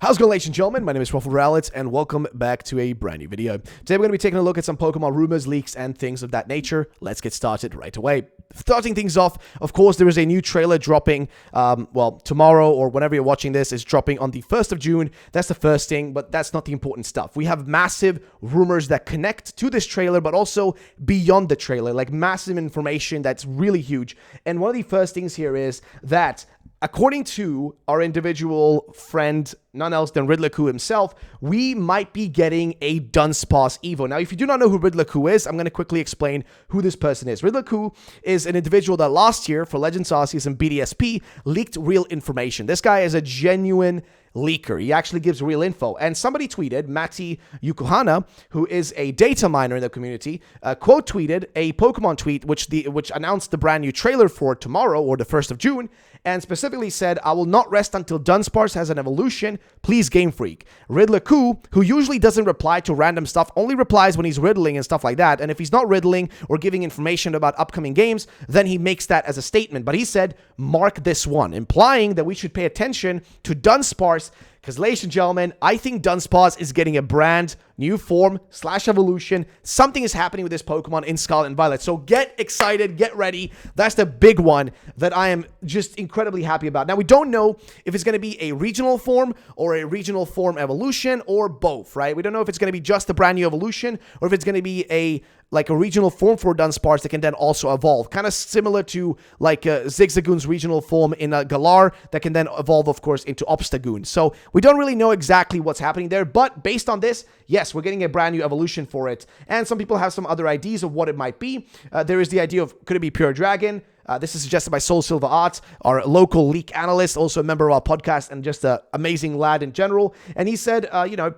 How's it going, ladies and gentlemen? My name is Scarlet, and welcome back to a brand new video. Today we're going to be taking a look at some Pokemon rumors, leaks, and things of that nature. Let's get started right away. Starting things off, of course, there is a new trailer dropping, tomorrow or whenever you're watching this, is dropping on the 1st of June. That's the first thing, but that's not the important stuff. We have massive rumors that connect to this trailer, but also beyond the trailer, like massive information that's really huge. And one of the first things here is that according to our individual friend, none else than Riddler-Ku himself, we might be getting a Dunsparce Evo. Now, if you do not know who Riddler-Ku is, I'm going to quickly explain who this person is. Riddler-Ku is an individual that last year, for Legends Arceus and BDSP, leaked real information. This guy is a genuine leaker. He actually gives real info. And somebody tweeted, Matti Yukuhana, who is a data miner in the community, quote tweeted a Pokemon tweet which announced the brand new trailer for tomorrow, or the 1st of June, and specifically said, "I will not rest until Dunsparce has an evolution. Please, Game Freak." Riddler-Ku, who usually doesn't reply to random stuff, only replies when he's riddling and stuff like that. And if he's not riddling or giving information about upcoming games, then he makes that as a statement. But he said, "Mark this one," implying that we should pay attention to Dunsparce. Because, ladies and gentlemen, I think Dunsparce is getting a brand new form / evolution. Something is happening with this Pokemon in Scarlet and Violet. So get excited, get ready. That's the big one that I am just incredibly happy about. Now, we don't know if it's going to be a regional form or a regional form evolution or both, right? We don't know if it's going to be just a brand new evolution or if it's going to be a regional form for Dunsparce that can then also evolve. Kind of similar to Zigzagoon's regional form in Galar that can then evolve, of course, into Obstagoon. So we don't really know exactly what's happening there, but based on this, yes, we're getting a brand new evolution for it. And some people have some other ideas of what it might be. There is the idea of, could it be Pure Dragon? This is suggested by Soul Silver Art, our local leak analyst, also a member of our podcast, and just an amazing lad in general. And he said,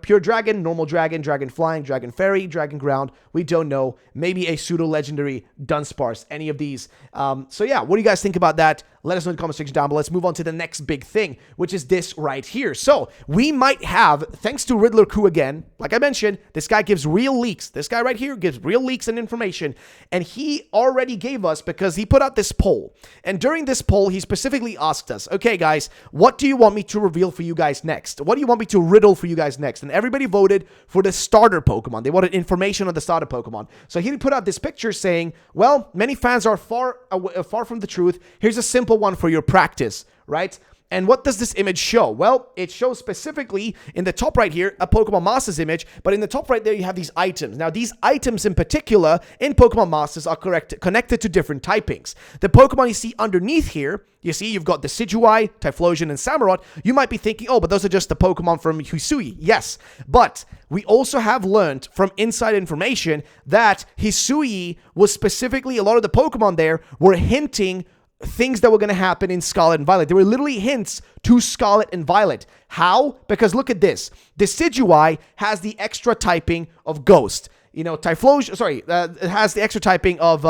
Pure Dragon, Normal Dragon, Dragon Flying, Dragon Fairy, Dragon Ground. We don't know. Maybe a pseudo-legendary Dunsparce, any of these. So yeah, what do you guys think about that? Let us know in the comment section down below. Let's move on to the next big thing, which is this right here. So we might have, thanks to Riddler-Ku again, like I mentioned, this guy gives real leaks. This guy right here gives real leaks and information. And he already gave us, because he put out this poll. And during this poll, he specifically asked us, okay, guys, what do you want me to reveal for you guys next? What do you want me to riddle for you guys next? And everybody voted for the starter Pokemon. They wanted information on the starter Pokemon. So he put out this picture saying, well, many fans are far from the truth. Here's a simple one for your practice, right? And what does this image show? Well, it shows specifically in the top right here, a Pokemon Masters image, but in the top right there, you have these items. Now, these items in particular in Pokemon Masters are connected to different typings. The Pokemon you see underneath here, you see you've got the Decidueye, Typhlosion, and Samurott. You might be thinking, oh, but those are just the Pokemon from Hisui. Yes, but we also have learned from inside information that Hisui was specifically, a lot of the Pokemon there were hinting things that were going to happen in Scarlet and Violet. There were literally hints to Scarlet and Violet. How? Because look at this. Decidueye has the extra typing of Ghost. Typhlosion, it has the extra typing of,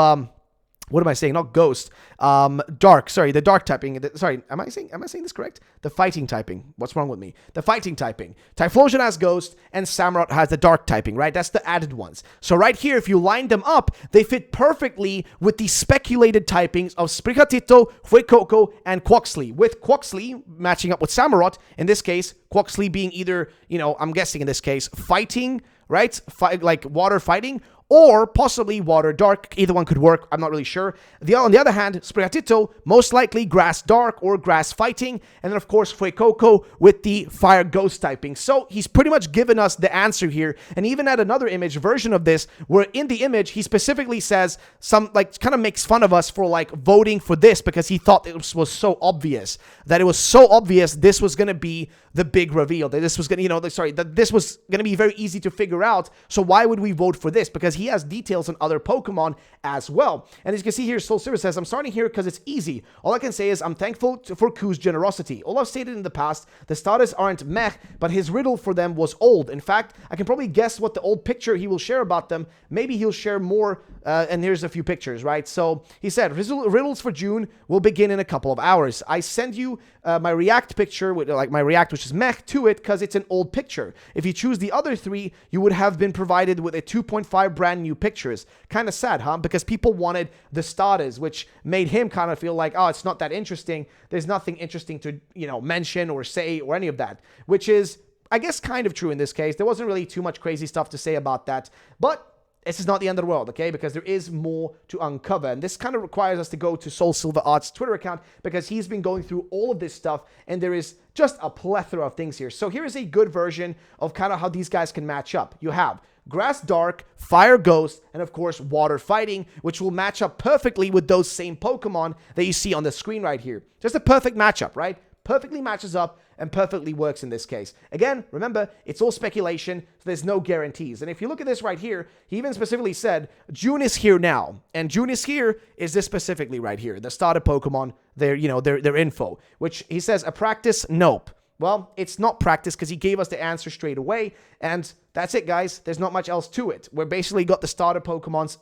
what am I saying? Not Ghost. Dark. Sorry, the dark typing. Am I saying this correct? The fighting typing. What's wrong with me? The fighting typing. Typhlosion has Ghost, and Samurott has the dark typing, right? That's the added ones. So right here, if you line them up, they fit perfectly with the speculated typings of Sprigatito, Fuecoco, and Quaxly. With Quaxly matching up with Samurott, in this case, Quaxly being either, I'm guessing in this case, fighting, right? Like water fighting, or possibly water dark. Either one could work. I'm not really sure. On the other hand, Sprigatito, most likely grass dark or grass fighting. And then, of course, Fuecoco with the fire ghost typing. So he's pretty much given us the answer here. And even at another image version of this, where in the image, he specifically says kind of makes fun of us for voting for this, because he thought it was so obvious. That it was so obvious this was going to be the big reveal. That this was going to, that this was going to be very easy to figure out. So why would we vote for this? Because he has details on other Pokemon as well. And as you can see here, Soul Silver says, I'm starting here because it's easy. All I can say is I'm thankful for Ku's generosity. All I've stated in the past, the starters aren't meh, but his riddle for them was old. In fact, I can probably guess what the old picture he will share about them. Maybe he'll share more, and here's a few pictures, right? So he said, riddles for June will begin in a couple of hours. I send you my React picture, which which is meh, to it because it's an old picture. If you choose the other 3, you would have been provided with a 2.5 brand new pictures. Kind of sad, huh? Because people wanted the starters, which made him kind of feel like, oh, it's not that interesting. There's nothing interesting to, mention or say or any of that, which is, I guess, kind of true in this case. There wasn't really too much crazy stuff to say about that, but this is not the end of the world, okay? Because there is more to uncover. And this kind of requires us to go to Soul Silver Art's Twitter account because he's been going through all of this stuff and there is just a plethora of things here. So here is a good version of kind of how these guys can match up. You have Grass Dark, Fire Ghost, and of course Water Fighting, which will match up perfectly with those same Pokemon that you see on the screen right here. Just a perfect matchup, right? Perfectly matches up and perfectly works in this case. Again, remember, it's all speculation, so there's no guarantees. And if you look at this right here, he even specifically said, June is here now. And June is here is this specifically right here. The starter Pokemon, their info, which he says, a practice, nope. Well, it's not practice because he gave us the answer straight away. And that's it, guys. There's not much else to it. We're basically got the starter Pokemon's,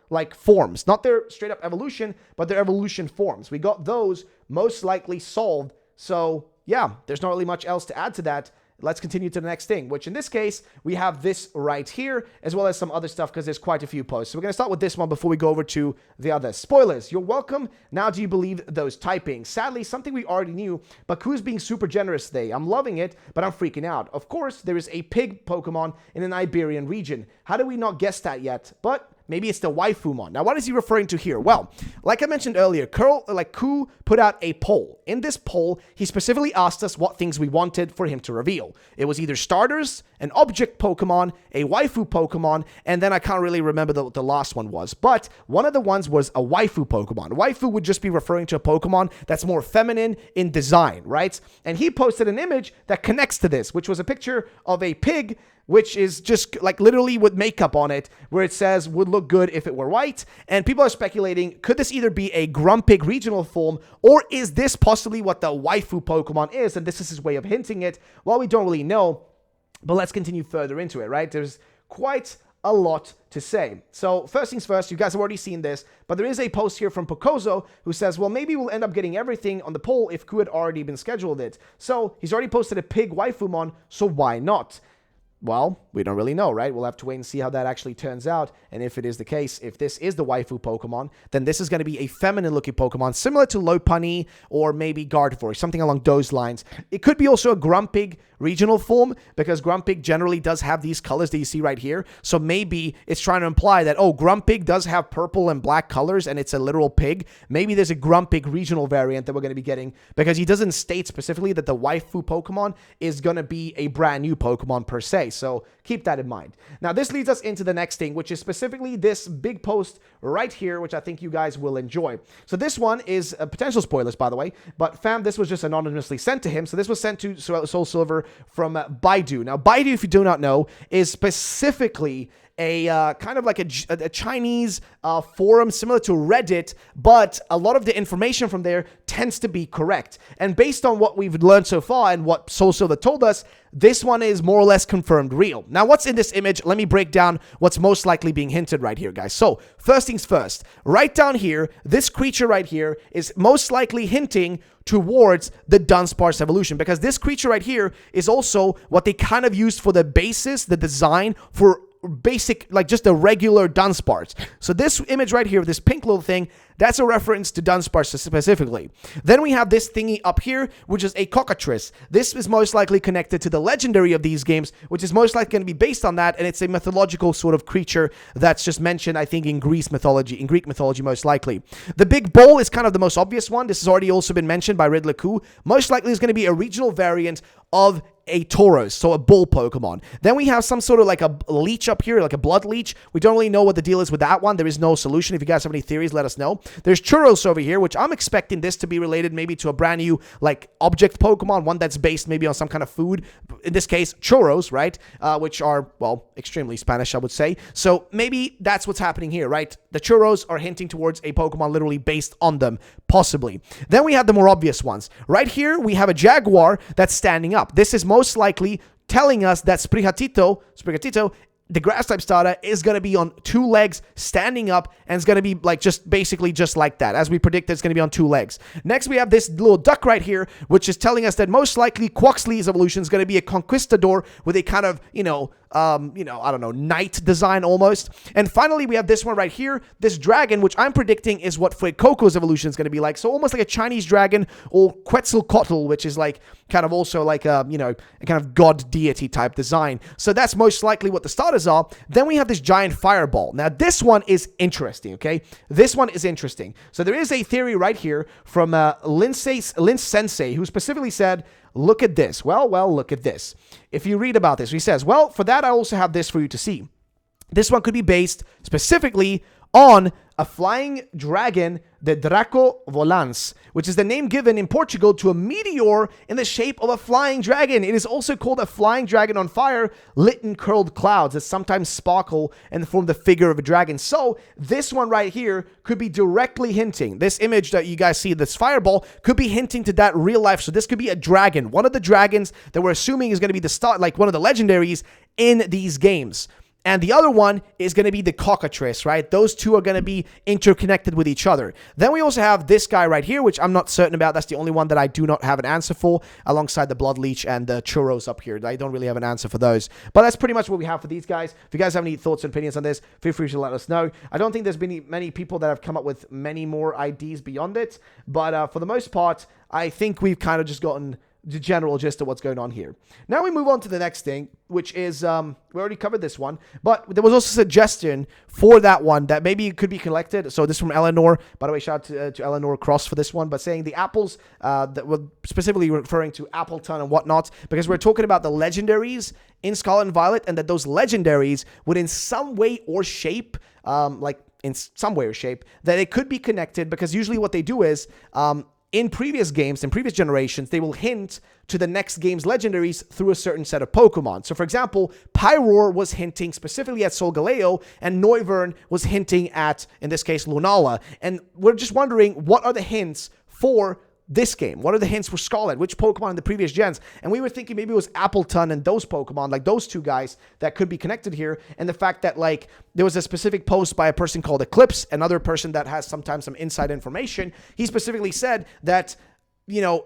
like forms. Not their straight up evolution, but their evolution forms. We got those most likely solved. So yeah, there's not really much else to add to that. Let's continue to the next thing, which in this case, we have this right here, as well as some other stuff, because there's quite a few posts. So we're going to start with this one before we go over to the others. Spoilers, you're welcome. Now do you believe those typing? Sadly, something we already knew, but Baku's being super generous today. I'm loving it, but I'm freaking out. Of course, there is a pig Pokemon in an Iberian region. How do we not guess that yet? But maybe it's the Waifumon. Now, what is he referring to here? Well, like I mentioned earlier, Ku put out a poll. In this poll, he specifically asked us what things we wanted for him to reveal. It was either starters, an object Pokemon, a waifu Pokemon, and then I can't really remember what the last one was. But one of the ones was a waifu Pokemon. Waifu would just be referring to a Pokemon that's more feminine in design, right? And he posted an image that connects to this, which was a picture of a pig, which is just like literally with makeup on it, where it says would look good if it were white. And people are speculating, could this either be a Grumpig regional form, or is this possibly what the waifu Pokemon is? And this is his way of hinting it. Well, we don't really know, but let's continue further into it, right? There's quite a lot to say. So first things first, you guys have already seen this, but there is a post here from Pocozo who says, well, maybe we'll end up getting everything on the poll if Ku had already been scheduled it. So he's already posted a pig Waifumon, so why not? Well, we don't really know, right? We'll have to wait and see how that actually turns out. And if it is the case, if this is the waifu Pokemon, then this is going to be a feminine-looking Pokemon, similar to Lopunny or maybe Gardevoir, something along those lines. It could be also a Grumpig regional form, because Grumpig generally does have these colors that you see right here. So maybe it's trying to imply that, oh, Grumpig does have purple and black colors, and it's a literal pig. Maybe there's a Grumpig regional variant that we're going to be getting, because he doesn't state specifically that the waifu Pokemon is going to be a brand new Pokemon per se. So keep that in mind. Now, this leads us into the next thing, which is specifically this big post right here, which I think you guys will enjoy. So this one is potential spoilers, by the way, but fam, this was just anonymously sent to him. So this was sent to Soul Silver from Baidu. Now, Baidu, if you do not know, is specifically a kind of like a Chinese forum similar to Reddit, but a lot of the information from there tends to be correct. And based on what we've learned so far and what Soul Silver told us, this one is more or less confirmed real. Now, what's in this image? Let me break down what's most likely being hinted right here, guys. So, first things first, right down here, this creature right here is most likely hinting towards the Dunsparce evolution, because this creature right here is also what they kind of used for the basis, the design for basic, like just a regular Dunsparce. So this image right here, this pink little thing, that's a reference to Dunsparce specifically. Then we have this thingy up here, which is a cockatrice. This is most likely connected to the legendary of these games, which is most likely going to be based on that, and it's a mythological sort of creature that's just mentioned, I think, in Greek mythology most likely. The big bull is kind of the most obvious one. This has already also been mentioned by Riddler Ku. Most likely is going to be a regional variant of a Tauros, so a bull Pokemon. Then we have some sort of like a leech up here, like a blood leech. We don't really know what the deal is with that one. There is no solution. If you guys have any theories, let us know. There's Churros over here, which I'm expecting this to be related maybe to a brand new like object Pokemon, one that's based maybe on some kind of food. In this case, churros, right? Which are, well, extremely Spanish, I would say. So maybe that's what's happening here, right? The churros are hinting towards a Pokemon literally based on them, possibly. Then we have the more obvious ones. Right here, we have a Jaguar that's standing up. This is most likely telling us that Sprigatito the grass type starter is going to be on 2 legs, standing up, and it's going to be like just basically just like that. As we predicted, it's going to be on 2 legs. Next, we have this little duck right here, which is telling us that most likely Quaxly's evolution is going to be a conquistador with a kind of, I don't know, knight design almost. And finally, we have this one right here, this dragon, which I'm predicting is what Fuecoco's evolution is going to be like. So almost like a Chinese dragon, or Quetzalcoatl, which is like kind of also like a kind of god deity type design. So that's most likely what the starters are. Then we have this giant fireball. Now, this one is interesting, okay? This one is interesting. So there is a theory right here from Lin Sensei, who specifically said, look at this. Well, look at this. If you read about this, he says, well, for that, I also have this for you to see. This one could be based specifically on a flying dragon, the Draco Volans, which is the name given in Portugal to a meteor in the shape of a flying dragon. It is also called a flying dragon on fire, lit in curled clouds that sometimes sparkle and form the figure of a dragon. So this one right here could be directly hinting. This image that you guys see, this fireball, could be hinting to that real life. So this could be a dragon, one of the dragons that we're assuming is going to be the start, like one of the legendaries in these games. And the other one is going to be the cockatrice, right? Those two are going to be interconnected with each other. Then we also have this guy right here, which I'm not certain about. That's the only one that I do not have an answer for, alongside the blood leech and the churros up here. I don't really have an answer for those. But that's pretty much what we have for these guys. If you guys have any thoughts and opinions on this, feel free to let us know. I don't think there's been many people that have come up with many more ideas beyond it. But for the most part, I think we've kind of just gotten the general gist of what's going on here. Now we move on to the next thing, which is, we already covered this one, but there was also a suggestion for that one that maybe it could be collected. So this is from Eleanor. By the way, shout out to Eleanor Cross for this one, but saying the apples, that were specifically referring to Appleton and whatnot, because we're talking about the legendaries in Scarlet and Violet, and that those legendaries would in some way or shape, that it could be connected, because usually what they do is, in previous games, in previous generations, they will hint to the next game's legendaries through a certain set of Pokemon. So, for example, Pyroar was hinting specifically at Solgaleo, and Noivern was hinting at, in this case, Lunala. And we're just wondering, what are the hints for this game? What are the hints for Scarlet? Which Pokemon in the previous gens? And we were thinking maybe it was Appleton and those Pokemon, like those two guys that could be connected here. And the fact that, like, there was a specific post by a person called Eclipse, another person that has sometimes some inside information. He specifically said that,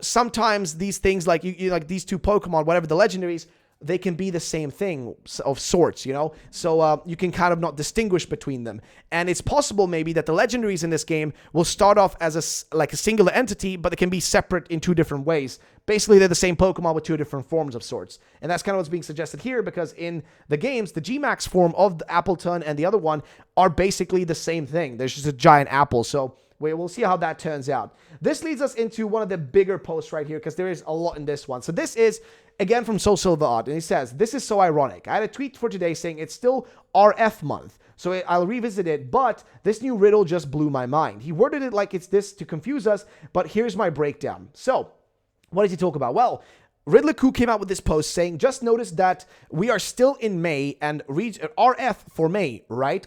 sometimes these things, like like these two Pokemon, whatever the legendaries, they can be the same thing of sorts, So you can kind of not distinguish between them. And it's possible maybe that the legendaries in this game will start off as a singular entity, but they can be separate in 2 different ways. Basically, they're the same Pokemon with 2 different forms of sorts. And that's kind of what's being suggested here, because in the games, the G-Max form of the Appleton and the other one are basically the same thing. There's just a giant apple. So we'll see how that turns out. This leads us into one of the bigger posts right here, because there is a lot in this one. So this is, again, from Soul Silver Art, and he says, this is so ironic. I had a tweet for today saying it's still RF month, so I'll revisit it, but this new riddle just blew my mind. He worded it like it's this to confuse us, but here's my breakdown. So, what did he talk about? Well, Riddler Koo came out with this post saying, just notice that we are still in May and RF for May, right?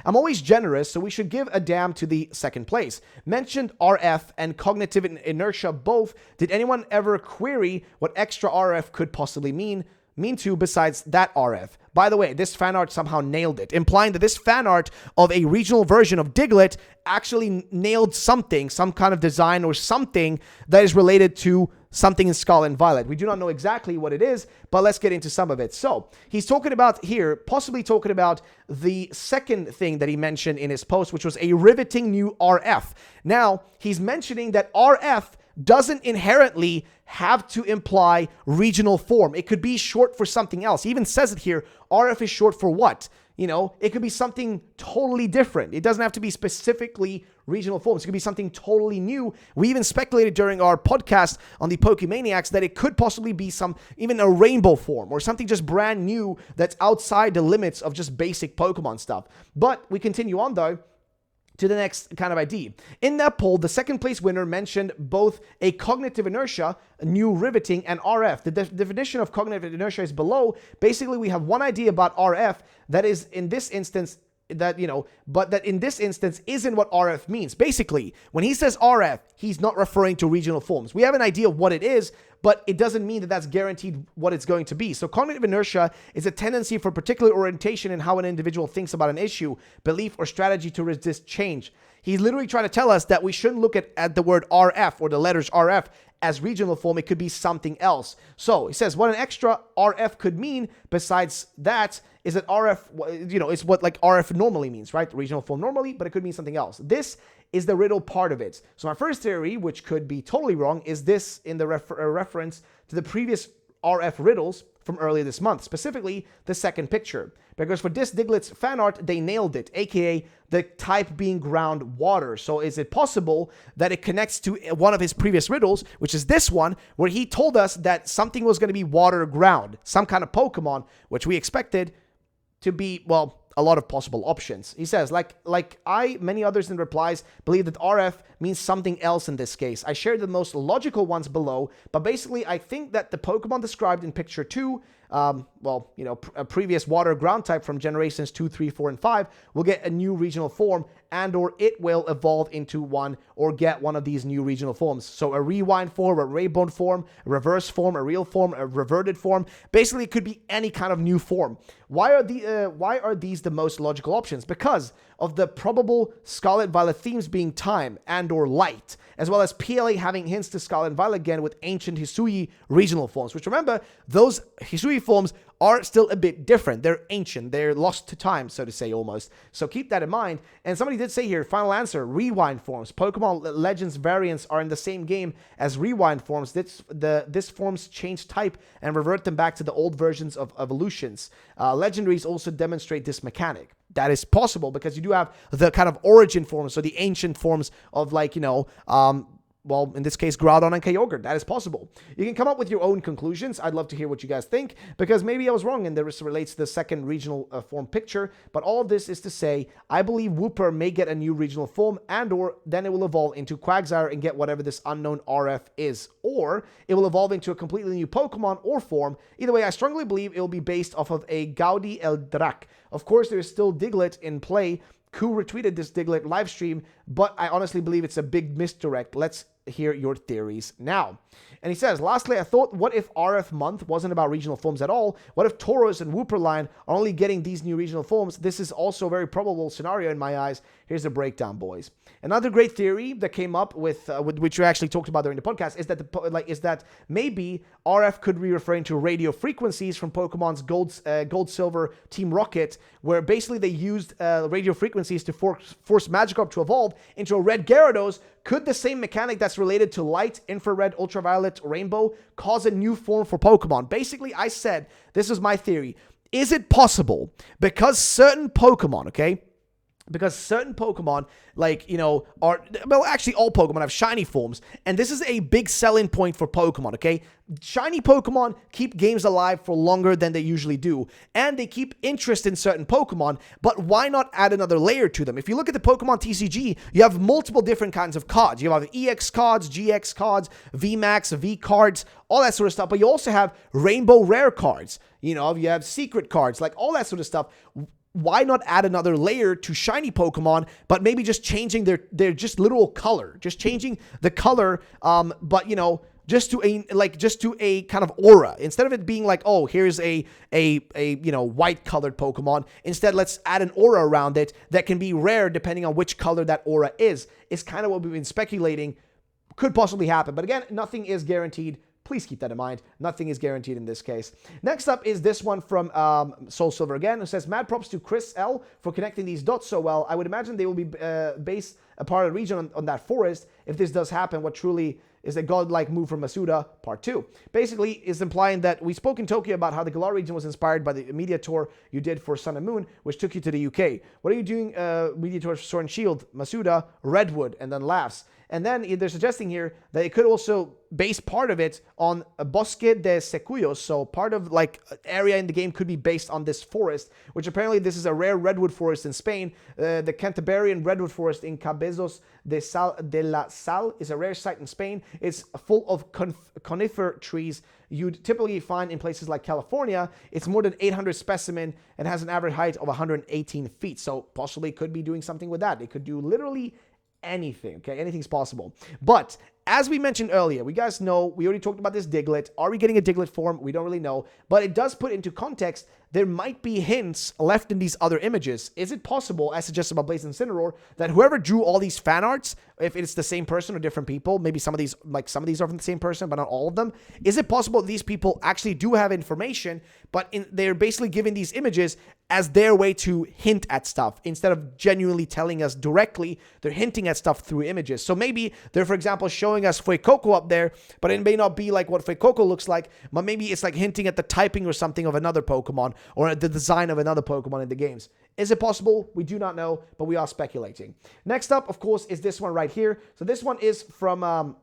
I'm always generous, so we should give a damn to the second place. Mentioned RF and cognitive inertia both. Did anyone ever query what extra RF could possibly mean to besides that RF? By the way, this fan art somehow nailed it, implying that this fan art of a regional version of Diglett actually nailed something, some kind of design or something that is related to something in Scarlet and Violet. We do not know exactly what it is, but let's get into some of it. So, he's talking about here, possibly talking about the second thing that he mentioned in his post, which was a riveting new RF. Now, he's mentioning that RF doesn't inherently have to imply regional form. It could be short for something else. He even says it here, RF is short for what? It could be something totally different. It doesn't have to be specifically regional forms. It could be something totally new. We even speculated during our podcast on the Pokemaniacs that it could possibly be even a rainbow form or something just brand new that's outside the limits of just basic Pokemon stuff. But we continue on though to the next kind of idea. In that poll, the second place winner mentioned both a cognitive inertia, a new riveting, and RF. The definition of cognitive inertia is below. Basically, we have one idea about RF that is in this instance that in this instance isn't what RF means. Basically, when he says RF, he's not referring to regional forms. We have an idea of what it is, but it doesn't mean that that's guaranteed what it's going to be. So cognitive inertia is a tendency for particular orientation in how an individual thinks about an issue, belief, or strategy to resist change. He's literally trying to tell us that we shouldn't look at the word RF or the letters RF as regional form. It could be something else. So he says what an extra RF could mean besides that is that RF, is what like RF normally means, right? Regional form normally, but it could mean something else. This is the riddle part of it. So my first theory, which could be totally wrong, is this in the reference to the previous RF riddles from earlier this month, specifically the second picture. Because for this Diglett's fan art, they nailed it, aka the type being groundwater. So is it possible that it connects to one of his previous riddles, which is this one, where he told us that something was going to be water ground, some kind of Pokemon, which we expected to be, well, a lot of possible options. He says, like many others in replies, believe that RF means something else in this case. I shared the most logical ones below, but basically I think that the Pokemon described in picture 2, a previous water ground type from generations 2, 3, 4, and 5 will get a new regional form, and or it will evolve into one or get one of these new regional forms. So a rewind form, a rainbow form, a reverse form, a real form, a reverted form. Basically, it could be any kind of new form. Why are these the most logical options? Because of the probable Scarlet Violet themes being time and or light, as well as PLA having hints to Scarlet and Violet again with ancient Hisui regional forms, which remember, those Hisui forms are still a bit different. They're ancient. They're lost to time, so to say, almost. So keep that in mind. And somebody did say here, final answer, rewind forms. Pokemon Legends variants are in the same game as rewind forms. This forms change type and revert them back to the old versions of evolutions. Legendaries also demonstrate this mechanic. That is possible because you do have the kind of origin forms, so the ancient forms of in this case, Groudon and Kyogre. That is possible. You can come up with your own conclusions. I'd love to hear what you guys think, because maybe I was wrong and this relates to the second regional form picture, but all of this is to say, I believe Wooper may get a new regional form, and or then it will evolve into Quagsire and get whatever this unknown RF is, or it will evolve into a completely new Pokemon or form. Either way, I strongly believe it will be based off of a Gaudi Eldrac. Of course, there is still Diglett in play. Ku retweeted this Diglett livestream, but I honestly believe it's a big misdirect. Let's hear your theories now. And he says, lastly, I thought, what if RF month wasn't about regional forms at all? What if Tauros and Wooper line are only getting these new regional forms? This is also a very probable scenario in my eyes. Here's the breakdown, boys. Another great theory that came up with which we actually talked about during the podcast is that maybe RF could be referring to radio frequencies from Pokemon's Gold Silver Team Rocket, where basically they used radio frequencies to force Magikarp to evolve into a red Gyarados. Could the same mechanic that's related to light, infrared, ultraviolet, rainbow cause a new form for Pokemon? Basically, I said, this is my theory. Is it possible, because certain Pokemon, actually all Pokemon have shiny forms, and this is a big selling point for Pokemon, okay? Shiny Pokemon keep games alive for longer than they usually do, and they keep interest in certain Pokemon, but why not add another layer to them? If you look at the Pokemon TCG, you have multiple different kinds of cards. You have EX cards, GX cards, VMAX, V cards, all that sort of stuff, but you also have rainbow rare cards. You have secret cards, like all that sort of stuff. Why not add another layer to shiny Pokemon, but maybe just changing their just literal color, just changing the color, but just to a kind of aura, instead of it being like, oh, here's a white colored Pokemon. Instead, let's add an aura around it that can be rare depending on which color that aura is kind of what we've been speculating could possibly happen. But again, nothing is guaranteed. Please keep that in mind. Nothing is guaranteed in this case. Next up is this one from Soul Silver again, who says, mad props to Chris L for connecting these dots so well. I would imagine they will be based a part of the region on that forest. If this does happen, what truly is a godlike move from Masuda, part 2. Basically, is implying that we spoke in Tokyo about how the Galar region was inspired by the media tour you did for Sun and Moon, which took you to the UK. What are you doing media tour for Sword and Shield? Masuda, Redwood, and then laughs. And then they're suggesting here that it could also base part of it on a Bosque de Secuyos. So part of area in the game could be based on this forest, which apparently this is a rare redwood forest in Spain. The Cantabrian redwood forest in Cabezos de la Sal is a rare site in Spain. It's full of conifer trees you'd typically find in places like California. It's more than 800 specimen and has an average height of 118 feet. So possibly could be doing something with that. It could do literally anything, okay? Anything's possible. But as we mentioned earlier, we guys know, we already talked about this Diglett. Are we getting a Diglett form? We don't really know. But it does put into context, there might be hints left in these other images. Is it possible, as suggested by Blaze Incineroar, that whoever drew all these fan arts, if it's the same person or different people, maybe some of these are from the same person, but not all of them, is it possible these people actually do have information, but they're basically giving these images as their way to hint at stuff instead of genuinely telling us directly? They're hinting at stuff through images. So maybe they're, for example, showing us Fuecoco up there, but it may not be like what Fuecoco looks like, but maybe it's like hinting at the typing or something of another Pokemon or the design of another Pokemon in the games. Is it possible? We do not know, but we are speculating. Next up, of course, is this one right here. So this one is from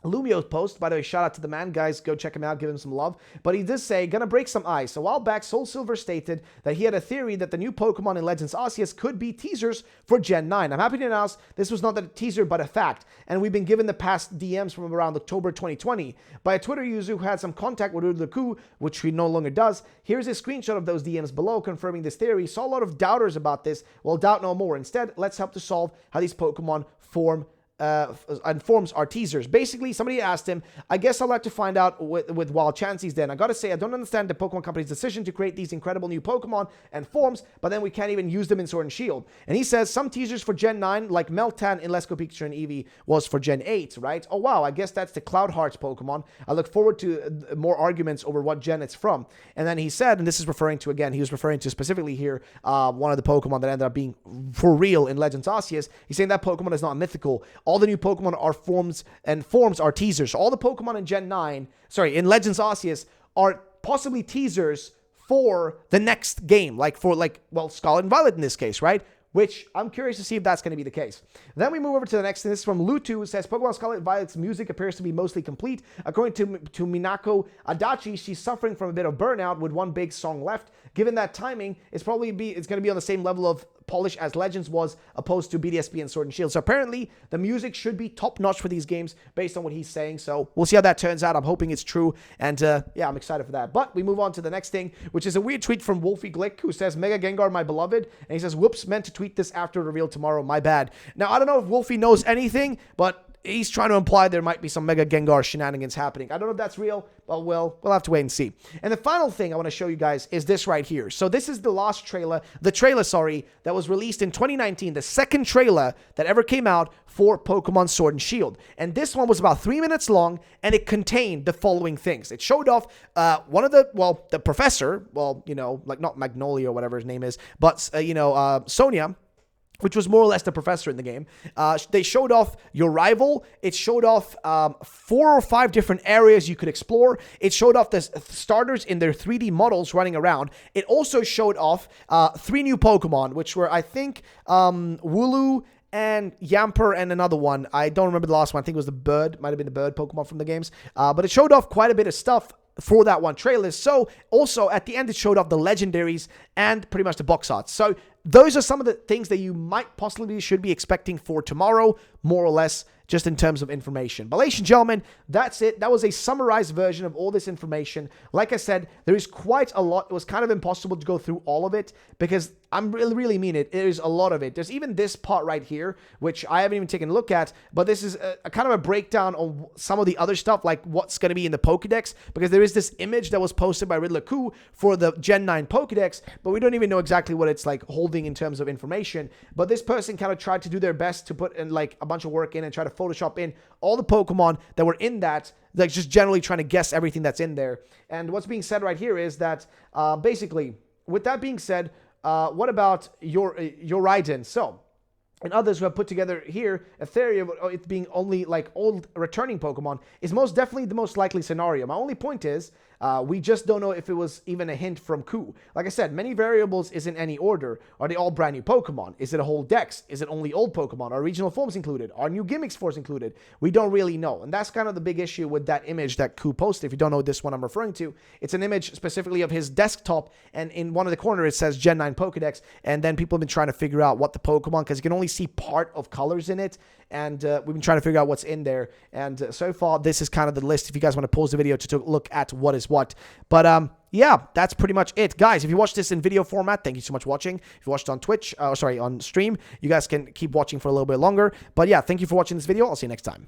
Lumio's post. By the way, shout out to the man. Guys, go check him out. Give him some love. But he did say, gonna break some ice. A while back, Soul Silver stated that he had a theory that the new Pokemon in Legends Arceus could be teasers for Gen 9. I'm happy to announce this was not a teaser, but a fact. And we've been given the past DMs from around October 2020 by a Twitter user who had some contact with Udlaku, which he no longer does. Here's a screenshot of those DMs below confirming this theory. Saw a lot of doubters about this. Well, doubt no more. Instead, let's help to solve how these Pokemon form and forms are teasers. Basically, somebody asked him, I guess I'd like to find out with Wild Chansey's then. I gotta say, I don't understand the Pokemon Company's decision to create these incredible new Pokemon and forms, but then we can't even use them in Sword and Shield. And he says, some teasers for Gen 9, like Meltan in Let's Go Pikachu and Eevee, was for Gen 8, right? Oh wow, I guess that's the Cloud Hearts Pokemon. I look forward to more arguments over what gen it's from. And then he said, and this is referring to, again, he was referring to specifically here, one of the Pokemon that ended up being for real in Legends Arceus. He's saying that Pokemon is not mythical. All the new Pokemon are forms, and forms are teasers. So all the Pokemon in Gen 9, in Legends Arceus are possibly teasers for the next game, well, Scarlet and Violet in this case, right? Which I'm curious to see if that's going to be the case. Then we move over to the next thing. This is from Lutu, who says, Pokemon Scarlet and Violet's music appears to be mostly complete. According to Minako Adachi, she's suffering from a bit of burnout with one big song left. Given that timing, it's going to be on the same level of polish as Legends was, opposed to BDSP and Sword and Shield. So apparently, the music should be top-notch for these games, based on what he's saying. So we'll see how that turns out. I'm hoping it's true, and yeah, I'm excited for that. But we move on to the next thing, which is a weird tweet from Wolfie Glick, who says, Mega Gengar, my beloved, and he says, whoops, meant to tweet this after reveal tomorrow, my bad. Now, I don't know if Wolfie knows anything, but he's trying to imply there might be some Mega Gengar shenanigans happening. I don't know if that's real, but we'll have to wait and see. And the final thing I want to show you guys is this right here. So this is the trailer, that was released in 2019, the second trailer that ever came out for Pokemon Sword and Shield. And this one was about 3 minutes long, and it contained the following things. It showed off the professor, like not Magnolia or whatever his name is, but, Sonia, which was more or less the professor in the game. They showed off your rival. It showed off 4 or 5 different areas you could explore. It showed off the starters in their 3D models running around. It also showed off 3 new Pokemon, which were, I think, Wooloo and Yamper and another one. I don't remember the last one. I think it was the bird. Might have been the bird Pokemon from the games. But it showed off quite a bit of stuff for that one trailer. So also at the end, it showed off the legendaries and pretty much the box arts. So those are some of the things that you might possibly should be expecting for tomorrow, more or less, just in terms of information. But ladies and gentlemen, that's it. That was a summarized version of all this information. Like I said, there is quite a lot. It was kind of impossible to go through all of it because I really mean it. There's a lot of it. There's even this part right here, which I haven't even taken a look at, but this is a kind of a breakdown of some of the other stuff, like what's going to be in the Pokedex, because there is this image that was posted by Riddler Koo for the Gen 9 Pokedex, but we don't even know exactly what it's like holding in terms of information. But this person kind of tried to do their best to put in like a bunch of work in and try to Photoshop in all the Pokemon that were in that, like just generally trying to guess everything that's in there. And what's being said right here is that basically, with that being said, what about your Raiden? So, and others who have put together here a theory of it being only like old returning Pokemon is most definitely the most likely scenario. My only point is, we just don't know if it was even a hint from Koo. Like I said, many variables isn't any order. Are they all brand new Pokemon? Is it a whole dex? Is it only old Pokemon? Are regional forms included? Are new gimmicks forms included? We don't really know. And that's kind of the big issue with that image that Koo posted. If you don't know this one I'm referring to, it's an image specifically of his desktop, and in one of the corners it says Gen 9 Pokedex, and then people have been trying to figure out what the Pokemon, because you can only see part of colors in it, and we've been trying to figure out what's in there. And so far, this is kind of the list if you guys want to pause the video to look at what is what. But yeah, that's pretty much it. Guys, if you watched this in video format, thank you so much for watching. If you watched on Twitch, on stream, you guys can keep watching for a little bit longer. But yeah, thank you for watching this video. I'll see you next time.